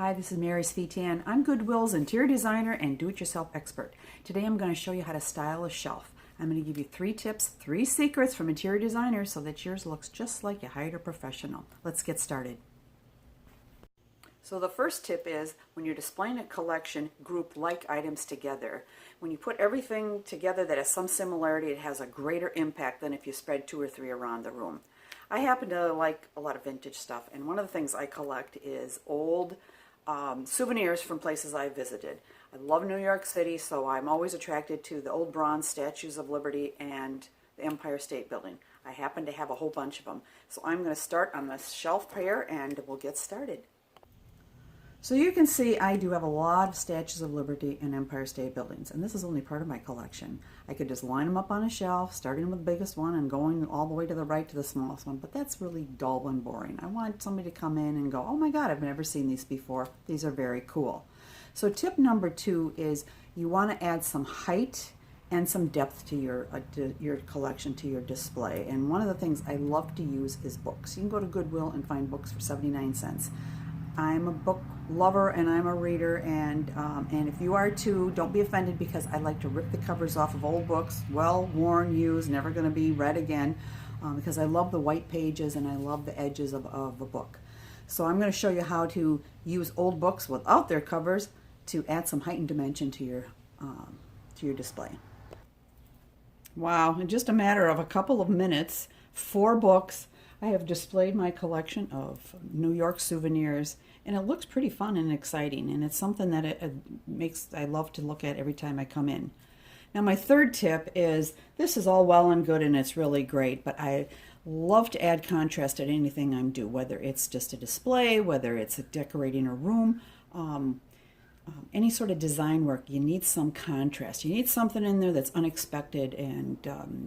Hi, this is Mary Svitan. I'm Goodwill's interior designer and do-it-yourself expert. Today I'm going to show you how to style a shelf. I'm going to give you 3 tips, 3 secrets from interior designers so that yours looks just like you hired a professional. Let's get started. So the first tip is when you're displaying a collection, group like items together. When you put everything together that has some similarity, it has a greater impact than if you spread 2 or 3 around the room. I happen to like a lot of vintage stuff, and one of the things I collect is old souvenirs from places I visited. I love New York City, so I'm always attracted to the old bronze statues of Liberty and the Empire State Building. I happen to have a whole bunch of them. So I'm going to start on this shelf pair and we'll get started. So you can see I do have a lot of statues of Liberty and Empire State Buildings, and this is only part of my collection. I could just line them up on a shelf, starting with the biggest one and going all the way to the right to the smallest one, but that's really dull and boring. I want somebody to come in and go, oh my God, I've never seen these before. These are very cool. So tip number 2 is you want to add some height and some depth to your collection, to your display. And one of the things I love to use is books. You can go to Goodwill and find books for 79 cents. I'm a book lover and I'm a reader, and if you are too, don't be offended because I like to rip the covers off of old books, well worn, used, never going to be read again, because I love the white pages and I love the edges of a book. So I'm going to show you how to use old books without their covers to add some height and dimension to your display. Wow, in just a matter of a couple of minutes, 4 books, I have displayed my collection of New York souvenirs, and it looks pretty fun and exciting, and it's something that I love to look at every time I come in. Now my third tip is, this is all well and good and it's really great, but I love to add contrast to anything I do, whether it's just a display, whether it's decorating a room, any sort of design work. You need some contrast. You need something in there that's unexpected and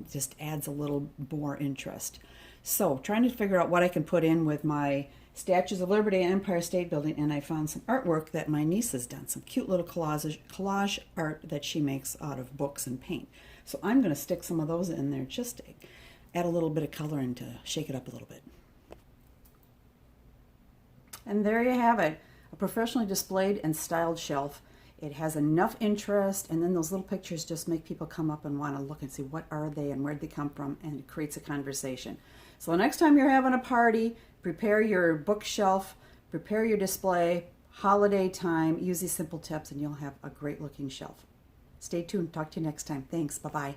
just adds a little more interest. So trying to figure out what I can put in with my Statues of Liberty and Empire State Building, and I found some artwork that my niece has done, some cute little collage art that she makes out of books and paint. So I'm going to stick some of those in there just to add a little bit of color and to shake it up a little bit. And there you have it, a professionally displayed and styled shelf. It has enough interest, and then those little pictures just make people come up and want to look and see what are they and where'd they come from, and it creates a conversation. So the next time you're having a party, prepare your bookshelf, prepare your display, holiday time, use these simple tips and you'll have a great looking shelf. Stay tuned. Talk to you next time. Thanks. Bye-bye.